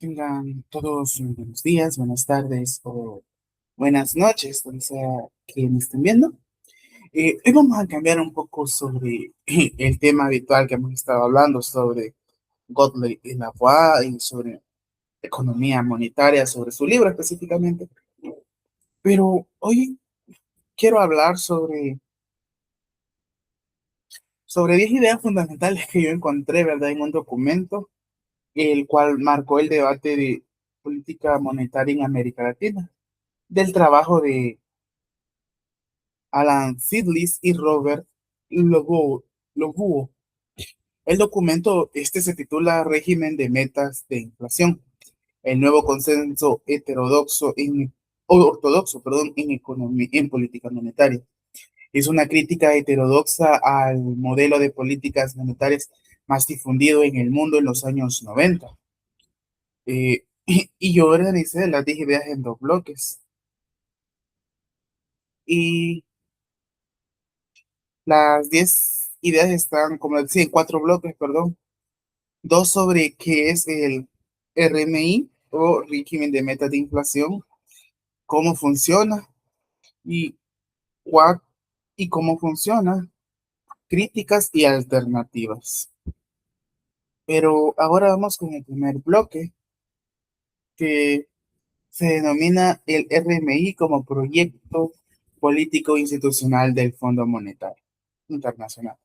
Tengan todos buenos días, buenas tardes o buenas noches, donde sea que me estén viendo. Hoy vamos a cambiar un poco sobre el tema habitual que hemos estado hablando, sobre Godley y Lavoie y sobre economía monetaria, sobre su libro específicamente. Pero hoy quiero hablar sobre 10 ideas fundamentales que yo encontré, ¿verdad?, en un documento, el cual marcó el debate de política monetaria en América Latina, del trabajo de Alan Sidlis y Robert Loguo. El documento se titula Régimen de Metas de Inflación, el nuevo consenso ortodoxo, perdón, en economía, en política monetaria. Es una crítica heterodoxa al modelo de políticas monetarias más difundido en el mundo en los años 90. Y yo organicé las 10 ideas en dos bloques. Y las 10 ideas están, como decía, en cuatro bloques, perdón. Dos sobre qué es el RMI o régimen de metas de inflación, cómo funciona y, cua- y cómo funciona, críticas y alternativas. Pero ahora vamos con el primer bloque, que se denomina el RMI como Proyecto Político Institucional del Fondo Monetario Internacional.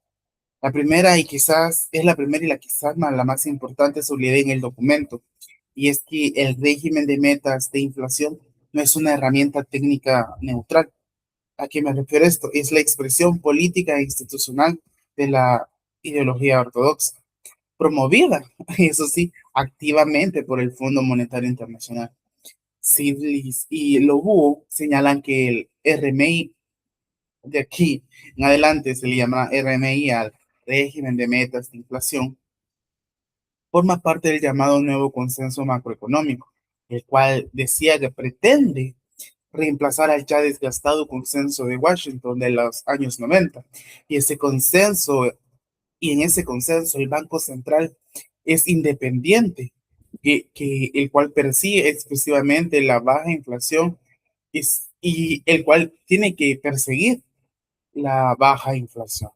La primera y quizás es la primera y la quizás la más importante su idea en el documento, y es que el régimen de metas de inflación no es una herramienta técnica neutral. ¿A qué me refiero esto? Es la expresión política e institucional de la ideología ortodoxa, promovida, eso sí, activamente por el Fondo Monetario Internacional. Sidlis y Lobu señalan que el RMI de aquí en adelante se le llama RMI al régimen de metas de inflación, forma parte del llamado nuevo consenso macroeconómico, el cual decía que pretende reemplazar al ya desgastado consenso de Washington de los años 90. Y ese consenso, y en ese consenso el Banco Central es independiente, el cual persigue exclusivamente la baja inflación y el cual tiene que perseguir la baja inflación.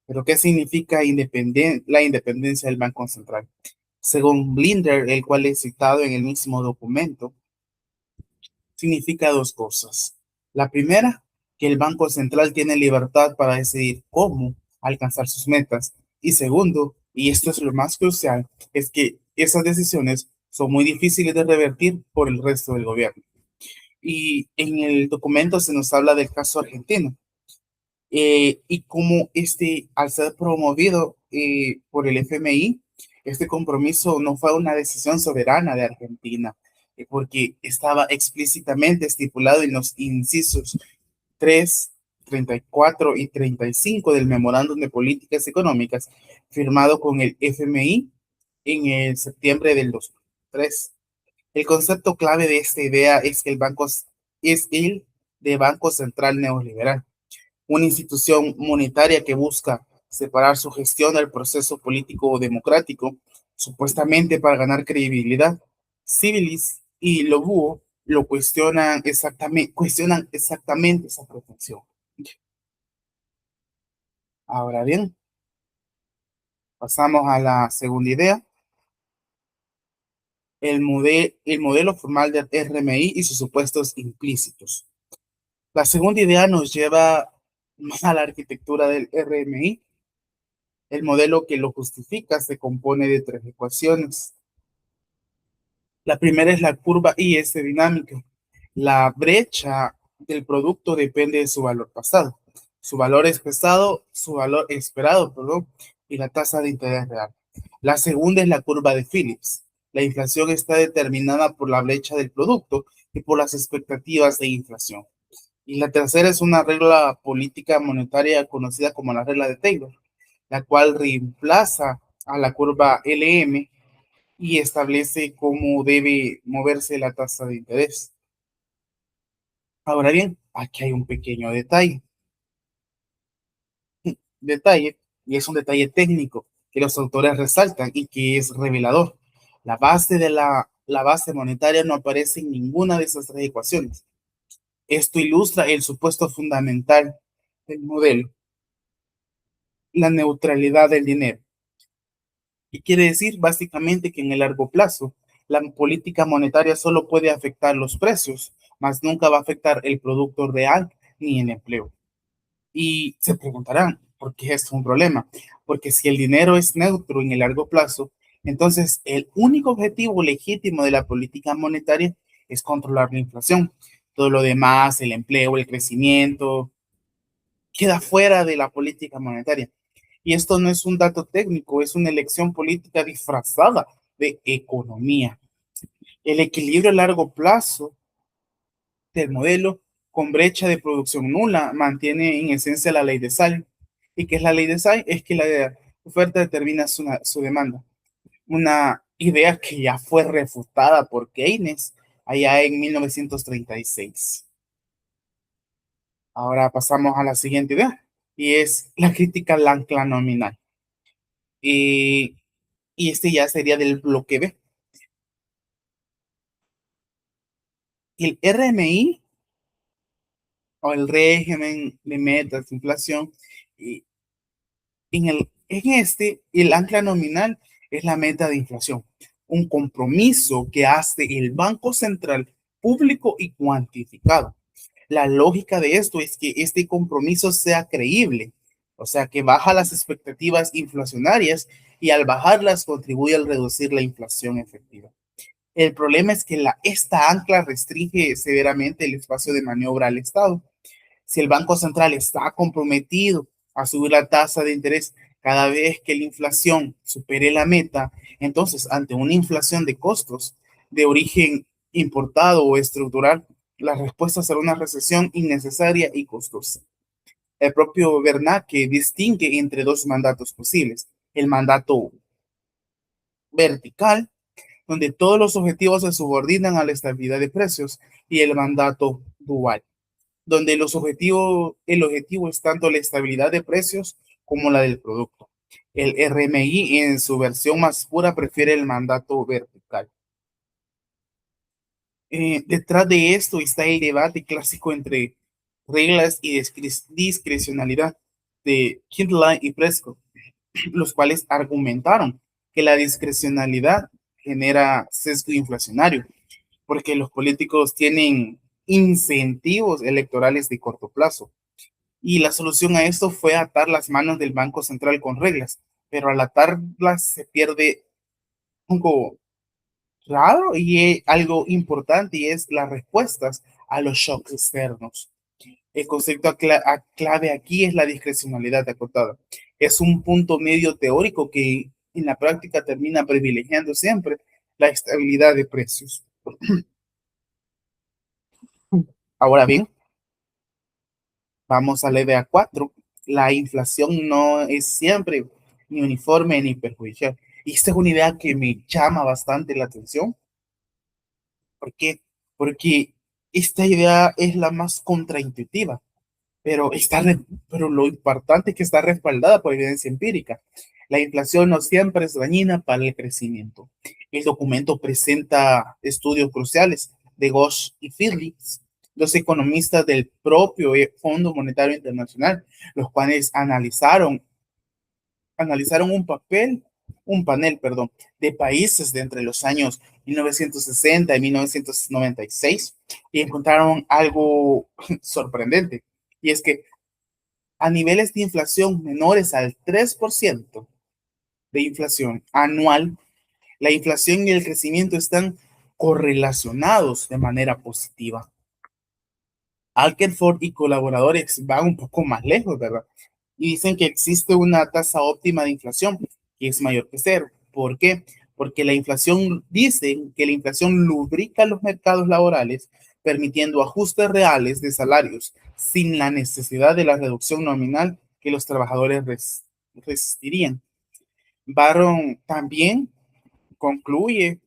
Pero ¿qué significa la independencia del Banco Central? Según Blinder, el cual es citado en el mismo documento, significa dos cosas. La primera, que el Banco Central tiene libertad para decidir cómo alcanzar sus metas. Y segundo, y esto es lo más crucial, es que esas decisiones son muy difíciles de revertir por el resto del gobierno. Y en el documento se nos habla del caso argentino, y cómo al ser promovido por el FMI, este compromiso no fue una decisión soberana de Argentina, porque estaba explícitamente estipulado en los incisos 3, 34 y 35 del Memorándum de Políticas Económicas, firmado con el FMI en el septiembre del 2003. El concepto clave de esta idea es que es el de Banco Central Neoliberal, una institución monetaria que busca separar su gestión del proceso político o democrático, supuestamente para ganar credibilidad. Civilis y Lobuo lo cuestionan exactamente esa pretensión. Ahora bien, pasamos a la segunda idea, el modelo formal del RMI y sus supuestos implícitos. La segunda idea nos lleva a la arquitectura del RMI. El modelo que lo justifica se compone de tres ecuaciones. La primera es la curva IS dinámica. La brecha del producto depende de su valor pasado, su valor esperado, perdón, y la tasa de interés real. La segunda es la curva de Phillips. La inflación está determinada por la brecha del producto y por las expectativas de inflación. Y la tercera es una regla política monetaria conocida como la regla de Taylor, la cual reemplaza a la curva LM y establece cómo debe moverse la tasa de interés. Ahora bien, aquí hay un pequeño detalle, y es un detalle técnico que los autores resaltan y que es revelador. La base la base monetaria no aparece en ninguna de esas tres ecuaciones. Esto ilustra el supuesto fundamental del modelo, la neutralidad del dinero. Y quiere decir básicamente que en el largo plazo, la política monetaria solo puede afectar los precios, mas nunca va a afectar el producto real ni el empleo. Y se preguntarán, ¿por qué es un problema? Porque si el dinero es neutro en el largo plazo, entonces el único objetivo legítimo de la política monetaria es controlar la inflación. Todo lo demás, el empleo, el crecimiento, queda fuera de la política monetaria. Y esto no es un dato técnico, es una elección política disfrazada de economía. El equilibrio a largo plazo del modelo con brecha de producción nula mantiene en esencia la ley de Sall. ¿Y qué es la ley de Sall? Es que la oferta determina su demanda. Una idea que ya fue refutada por Keynes allá en 1936. Ahora pasamos a la siguiente idea y es la crítica al ancla nominal. Y, y este ya sería del bloque B. El RMI o el régimen de metas de inflación, y el ancla nominal es la meta de inflación, un compromiso que hace el Banco Central público y cuantificado. La lógica de esto es que este compromiso sea creíble, o sea, que baja las expectativas inflacionarias y al bajarlas contribuye a reducir la inflación efectiva. El problema es que esta ancla restringe severamente el espacio de maniobra al Estado. Si el Banco Central está comprometido a subir la tasa de interés cada vez que la inflación supere la meta, entonces ante una inflación de costos de origen importado o estructural, la respuesta será una recesión innecesaria y costosa. El propio Bernanke distingue entre dos mandatos posibles: el mandato vertical, donde todos los objetivos se subordinan a la estabilidad de precios, y el mandato dual, donde el objetivo es tanto la estabilidad de precios como la del producto. El RMI en su versión más pura prefiere el mandato vertical. Detrás de esto está el debate clásico entre reglas y discrecionalidad de Kindle y Prescott, los cuales argumentaron que la discrecionalidad genera sesgo inflacionario, porque los políticos tienen incentivos electorales de corto plazo. Y la solución a esto fue atar las manos del Banco Central con reglas, pero al atarlas se pierde algo raro y algo importante, y es las respuestas a los shocks externos. El concepto clave aquí es la discrecionalidad acotada. Es un punto medio teórico que en la práctica termina privilegiando siempre la estabilidad de precios. Ahora bien, vamos a la idea 4. La inflación no es siempre ni uniforme ni perjudicial. Y esta es una idea que me llama bastante la atención. ¿Por qué? Porque esta idea es la más contraintuitiva, pero, pero lo importante es que está respaldada por evidencia empírica. La inflación no siempre es dañina para el crecimiento. El documento presenta estudios cruciales de Ghosh y Phillips, dos economistas del propio Fondo Monetario Internacional, los cuales analizaron un panel, perdón, de países de entre los años 1960 y 1996 y encontraron algo sorprendente. Y es que a niveles de inflación menores al 3% de inflación anual, la inflación y el crecimiento están correlacionados de manera positiva. Alkenford y colaboradores van un poco más lejos, ¿verdad? Y dicen que existe una tasa óptima de inflación que es mayor que cero. ¿Por qué? Porque dicen que la inflación lubrica los mercados laborales, permitiendo ajustes reales de salarios sin la necesidad de la reducción nominal que los trabajadores resistirían. Barron también concluye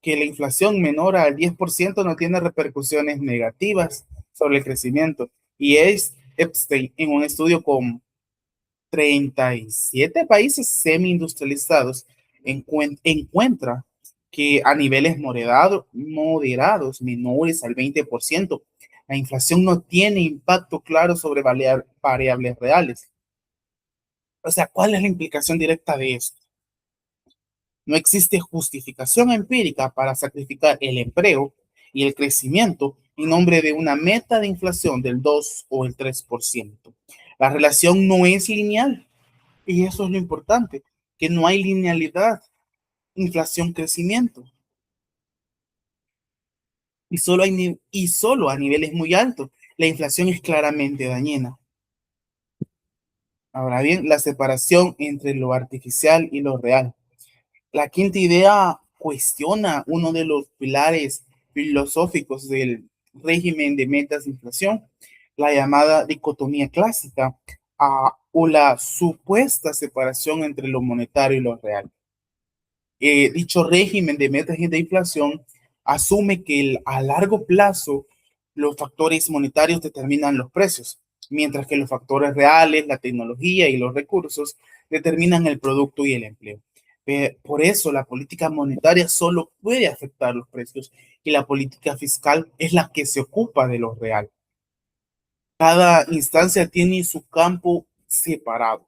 que la inflación menor al 10% no tiene repercusiones negativas sobre el crecimiento. Y es Epstein, en un estudio con 37 países semi-industrializados, encuentra que a niveles moderados, menores al 20%, la inflación no tiene impacto claro sobre variables reales. O sea, ¿cuál es la implicación directa de esto? No existe justificación empírica para sacrificar el empleo y el crecimiento en nombre de una meta de inflación del 2 o el 3%. La relación no es lineal y eso es lo importante, que no hay linealidad, inflación-crecimiento. Y solo a niveles muy altos, la inflación es claramente dañina. Ahora bien, la separación entre lo artificial y lo real. La quinta idea cuestiona uno de los pilares filosóficos del régimen de metas de inflación, la llamada dicotomía clásica, o la supuesta separación entre lo monetario y lo real. Dicho régimen de metas de inflación asume que a largo plazo los factores monetarios determinan los precios, mientras que los factores reales, la tecnología y los recursos determinan el producto y el empleo. Por eso la política monetaria solo puede afectar los precios y la política fiscal es la que se ocupa de lo real. Cada instancia tiene su campo separado,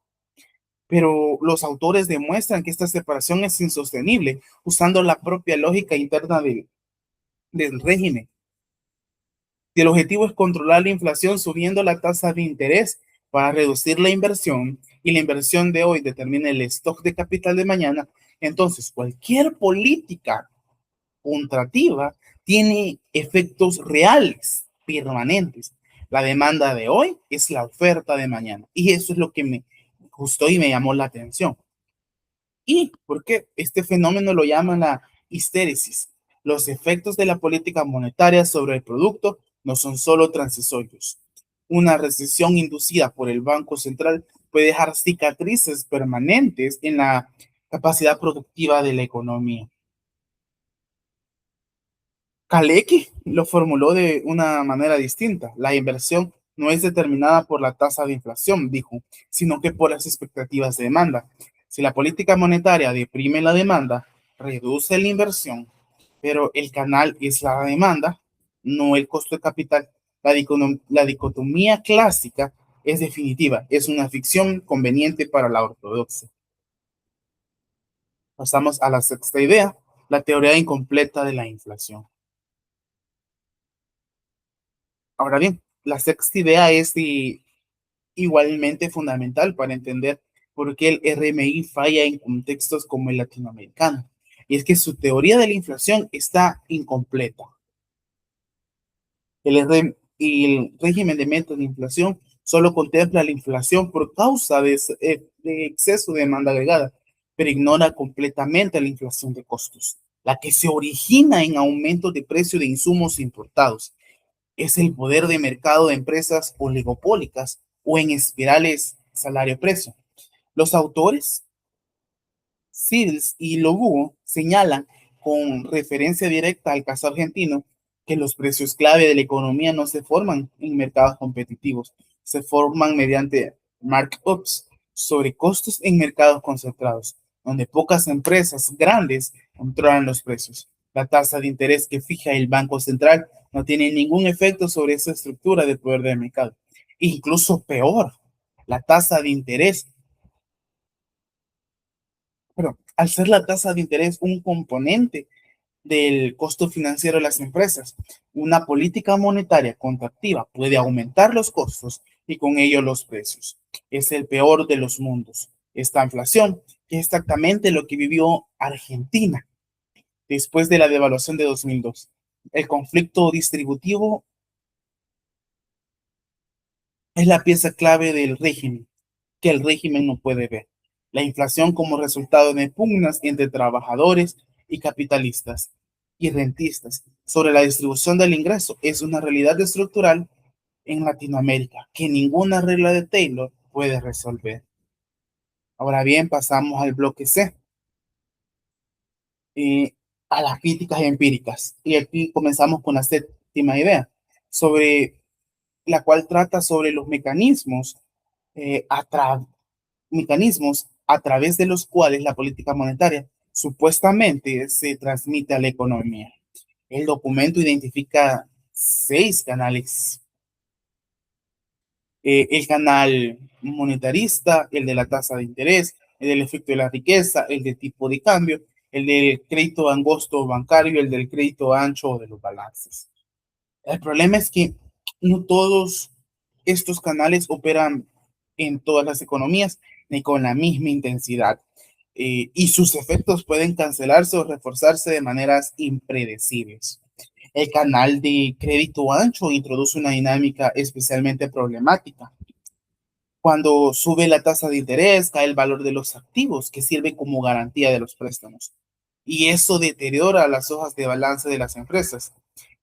pero los autores demuestran que esta separación es insostenible usando la propia lógica interna del régimen. Si el objetivo es controlar la inflación subiendo la tasa de interés para reducir la inversión y la inversión de hoy determina el stock de capital de mañana, entonces cualquier política contractiva tiene efectos reales, permanentes. La demanda de hoy es la oferta de mañana y eso es lo que me gustó y me llamó la atención. ¿Y por qué este fenómeno lo llaman la histéresis? Los efectos de la política monetaria sobre el producto no son solo transitorios. Una recesión inducida por el Banco Central puede dejar cicatrices permanentes en la capacidad productiva de la economía. Kalecki lo formuló de una manera distinta. La inversión no es determinada por la tasa de inflación, dijo, sino que por las expectativas de demanda. Si la política monetaria deprime la demanda, reduce la inversión, pero el canal es la demanda, no el costo de capital. La dicotomía clásica es definitiva, es una ficción conveniente para la ortodoxia. Pasamos a la sexta idea, la teoría incompleta de la inflación. Ahora bien, la sexta idea es igualmente fundamental para entender por qué el RMI falla en contextos como el latinoamericano. Y es que su teoría de la inflación está incompleta. El régimen de metas de inflación solo contempla la inflación por causa de exceso de demanda agregada, pero ignora completamente la inflación de costos, la que se origina en aumentos de precio de insumos importados. Es el poder de mercado de empresas oligopólicas o en espirales salario-precio. Los autores, Seals y Loguo, señalan con referencia directa al caso argentino que los precios clave de la economía no se forman en mercados competitivos, se forman mediante markups sobre costos en mercados concentrados, donde pocas empresas grandes controlan los precios. La tasa de interés que fija el Banco Central no tiene ningún efecto sobre esa estructura de poder del mercado. Incluso peor, la tasa de interés, pero al ser la tasa de interés un componente del costo financiero de las empresas, una política monetaria contractiva puede aumentar los costos y con ello los precios. Es el peor de los mundos. Esta inflación es exactamente lo que vivió Argentina después de la devaluación de 2002. El conflicto distributivo es la pieza clave del régimen, que el régimen no puede ver. La inflación como resultado de pugnas entre trabajadores y capitalistas y rentistas sobre la distribución del ingreso es una realidad estructural en Latinoamérica que ninguna regla de Taylor puede resolver. Ahora bien, pasamos al bloque C, eh, a las críticas empíricas. Y aquí comenzamos con la séptima idea, sobre la cual trata sobre los mecanismos a través de los cuales la política monetaria supuestamente se transmite a la economía. El documento identifica 6 canales: el canal monetarista, el de la tasa de interés, el del efecto de la riqueza, el de tipo de cambio, el del crédito angosto bancario, el del crédito ancho de los balances. El problema es que no todos estos canales operan en todas las economías ni con la misma intensidad, y sus efectos pueden cancelarse o reforzarse de maneras impredecibles. El canal de crédito ancho introduce una dinámica especialmente problemática. Cuando sube la tasa de interés, cae el valor de los activos que sirve como garantía de los préstamos. Y eso deteriora las hojas de balance de las empresas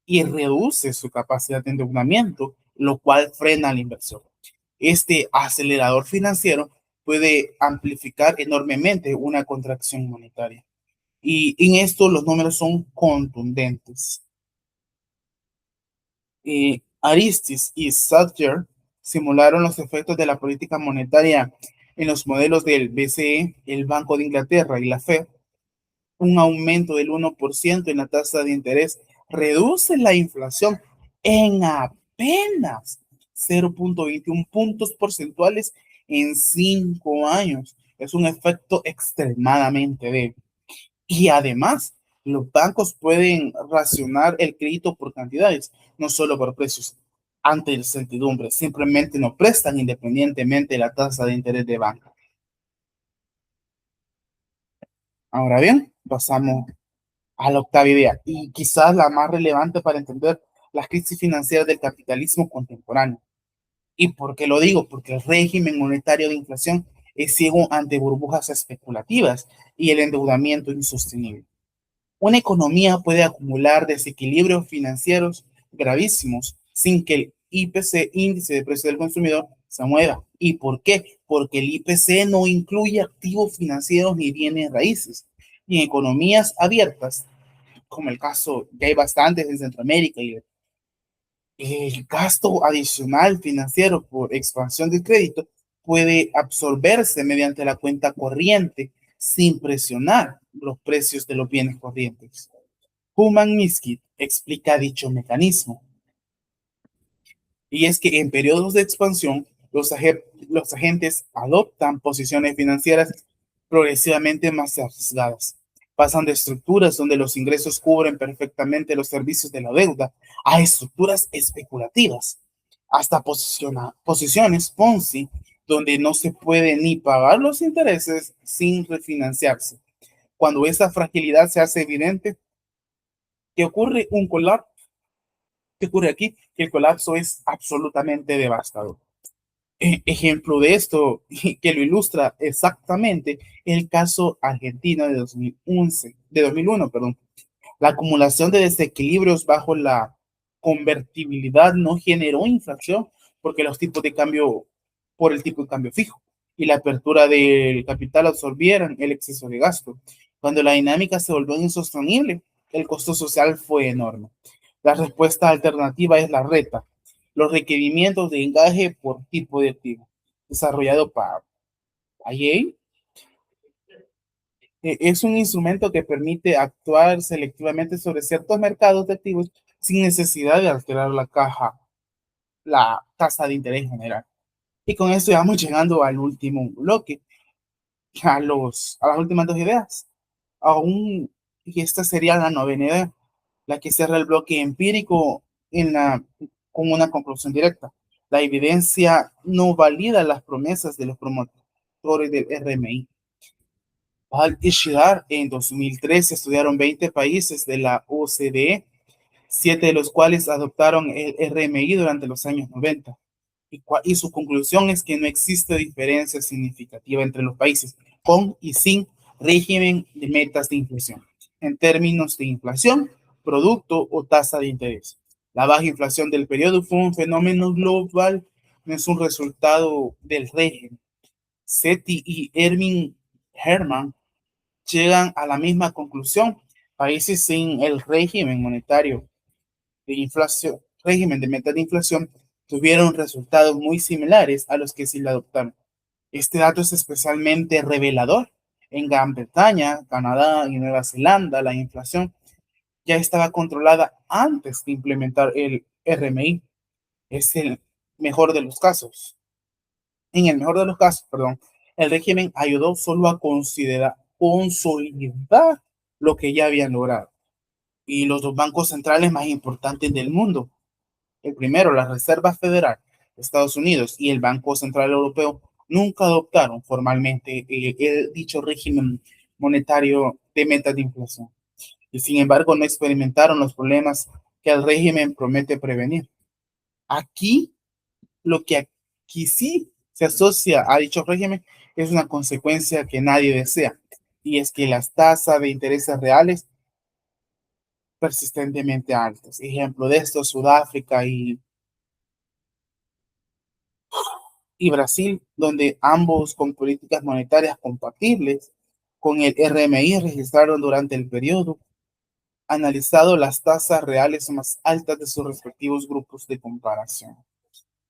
y reduce su capacidad de endeudamiento, lo cual frena la inversión. Este acelerador financiero puede amplificar enormemente una contracción monetaria. Y en esto los números son contundentes. Aristis y Salter simularon los efectos de la política monetaria en los modelos del BCE, el Banco de Inglaterra y la Fed. Un aumento del 1% en la tasa de interés reduce la inflación en apenas 0,21 puntos porcentuales en 5 años. Es un efecto extremadamente débil. Y además, los bancos pueden racionar el crédito por cantidades, no solo por precios. Ante la incertidumbre, simplemente no prestan independientemente de la tasa de interés de banco. Ahora bien, pasamos a la octava idea, y quizás la más relevante para entender las crisis financieras del capitalismo contemporáneo. ¿Y por qué lo digo? Porque el régimen monetario de inflación es ciego ante burbujas especulativas y el endeudamiento insostenible. Una economía puede acumular desequilibrios financieros gravísimos sin que el IPC, índice de precio del consumidor, se mueva. ¿Y por qué? Porque el IPC no incluye activos financieros ni bienes raíces. Y en economías abiertas, como el caso, ya hay bastantes en Centroamérica, y el gasto adicional financiero por expansión del crédito puede absorberse mediante la cuenta corriente sin presionar los precios de los bienes corrientes. Human Miskit explica dicho mecanismo, y es que en periodos de expansión los agentes adoptan posiciones financieras progresivamente más arriesgadas. Pasan de estructuras donde los ingresos cubren perfectamente los servicios de la deuda a estructuras especulativas, hasta posiciones Ponzi donde no se puede ni pagar los intereses sin refinanciarse. Cuando esa fragilidad se hace evidente, que ocurre un colapso. ¿Qué ocurre aquí? Que el colapso es absolutamente devastador. Ejemplo de esto que lo ilustra exactamente el caso argentino de 2011, de 2001, perdón. La acumulación de desequilibrios bajo la convertibilidad no generó inflación porque los tipos de cambio, por el tipo de cambio fijo y la apertura del capital absorbieron el exceso de gasto. Cuando la dinámica se volvió insostenible, el costo social fue enorme. La respuesta alternativa es la reta, los requerimientos de encaje por tipo de activo, desarrollado para IA. Es un instrumento que permite actuar selectivamente sobre ciertos mercados de activos sin necesidad de alterar la tasa de interés general. Y con esto ya vamos llegando al último bloque, a las últimas dos ideas. Aún, y esta sería la novena idea, la que cierra el bloque empírico con una conclusión directa. La evidencia no valida las promesas de los promotores del RMI. Al Ishidar en 2013 estudiaron 20 países de la OCDE, 7 de los cuales adoptaron el RMI durante los años 90. Y su conclusión es que no existe diferencia significativa entre los países con y sin régimen de metas de inflación en términos de inflación, producto o tasa de interés. La baja inflación del periodo fue un fenómeno global, no es un resultado del régimen. Seti y Erwin Herman llegan a la misma conclusión. Países sin el régimen monetario de inflación, régimen de meta de inflación, tuvieron resultados muy similares a los que sí la adoptaron. Este dato es especialmente revelador En Gran Bretaña, Canadá y Nueva Zelanda, la inflación ya estaba controlada antes de implementar el RMI. Es el mejor de los casos. En el mejor de los casos, perdón, el régimen ayudó solo a consolidar lo que ya habían logrado. Y los dos bancos centrales más importantes del mundo, el primero, la Reserva Federal de Estados Unidos y el Banco Central Europeo, nunca adoptaron formalmente dicho régimen monetario de meta de inflación. Y sin embargo, no experimentaron los problemas que el régimen promete prevenir. Aquí, lo que aquí sí se asocia a dicho régimen es una consecuencia que nadie desea, y es que las tasas de intereses reales persistentemente altas. Ejemplo de esto, Sudáfrica y Brasil, donde ambos con políticas monetarias compatibles con el RMI registraron durante el periodo analizado las tasas reales más altas de sus respectivos grupos de comparación.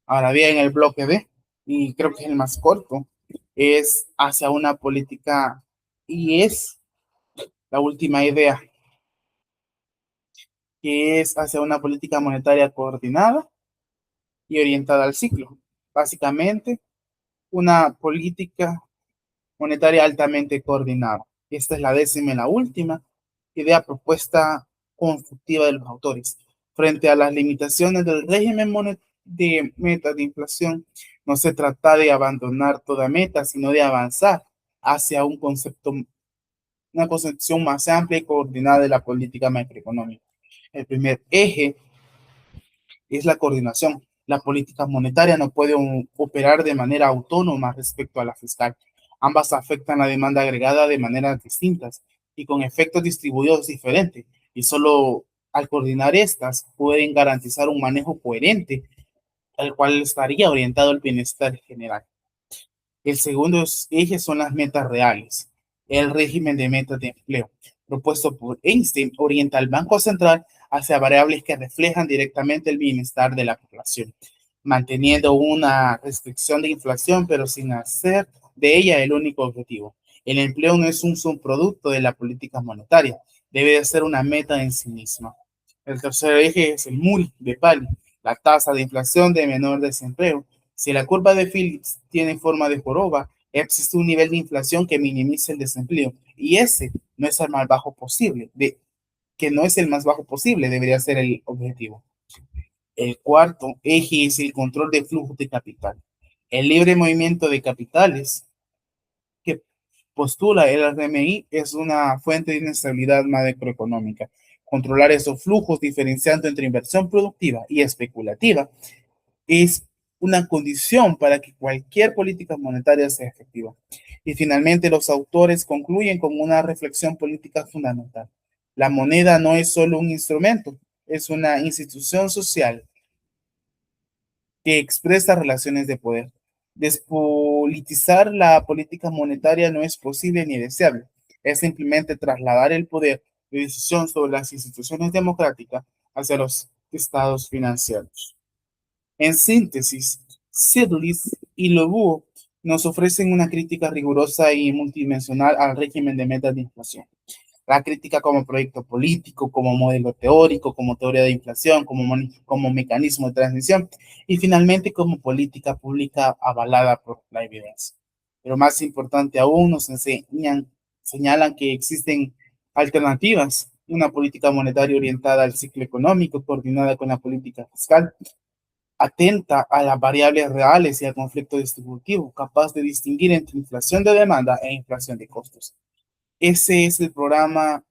Ahora bien, el bloque B, y creo que es el más corto, es hacia una política, y es la última idea, que es hacia una política monetaria coordinada y orientada al ciclo. Básicamente, una política monetaria altamente coordinada. Esta es la décima y la última idea propuesta constructiva de los autores. Frente a las limitaciones del régimen de meta de inflación, no se trata de abandonar toda meta, sino de avanzar hacia un concepto, una concepción más amplia y coordinada de la política macroeconómica. El primer eje es la coordinación. La política monetaria no puede operar de manera autónoma respecto a la fiscal. Ambas afectan la demanda agregada de maneras distintas y con efectos distribuidos diferentes. Y solo al coordinar estas pueden garantizar un manejo coherente, al cual estaría orientado al bienestar general. El segundo eje son las metas reales. El régimen de metas de empleo, propuesto por Einstein, orienta al Banco Central hacia variables que reflejan directamente el bienestar de la población, manteniendo una restricción de inflación, pero sin hacer de ella el único objetivo. El empleo no es un subproducto de la política monetaria, debe de ser una meta en sí misma. El tercer eje es el MUL de Pali, la tasa de inflación de menor desempleo. Si la curva de Phillips tiene forma de joroba, existe un nivel de inflación que minimiza el desempleo y ese no es el más bajo posible, que no es el más bajo posible, debería ser el objetivo. El cuarto eje es el control de flujos de capital. El libre movimiento de capitales que postula el RMI es una fuente de inestabilidad macroeconómica. Controlar esos flujos diferenciando entre inversión productiva y especulativa es una condición para que cualquier política monetaria sea efectiva. Y finalmente los autores concluyen con una reflexión política fundamental. La moneda no es solo un instrumento, es una institución social que expresa relaciones de poder. Despolitizar la política monetaria no es posible ni deseable. Es simplemente trasladar el poder de decisión sobre las instituciones democráticas hacia los estados financieros. En síntesis, Sidlis y Lobuo nos ofrecen una crítica rigurosa y multidimensional al régimen de metas de inflación. La crítica como proyecto político, como modelo teórico, como teoría de inflación, como mecanismo de transmisión y finalmente como política pública avalada por la evidencia. Pero más importante aún, señalan que existen alternativas, una política monetaria orientada al ciclo económico, coordinada con la política fiscal, atenta a las variables reales y al conflicto distributivo, capaz de distinguir entre inflación de demanda e inflación de costos. Ese es el programa,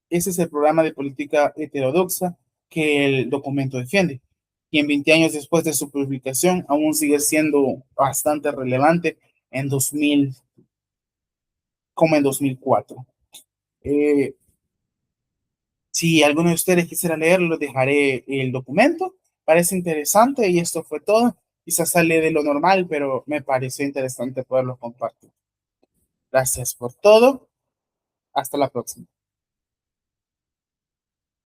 ese es el programa de política heterodoxa que el documento defiende. Y en 20 años después de su publicación, aún sigue siendo bastante relevante en 2000, como en 2004. Eh, si alguno de ustedes quisiera leerlo, dejaré el documento. Parece interesante y esto fue todo. Quizás sale de lo normal, pero me pareció interesante poderlo compartir. Gracias por todo. Hasta la próxima.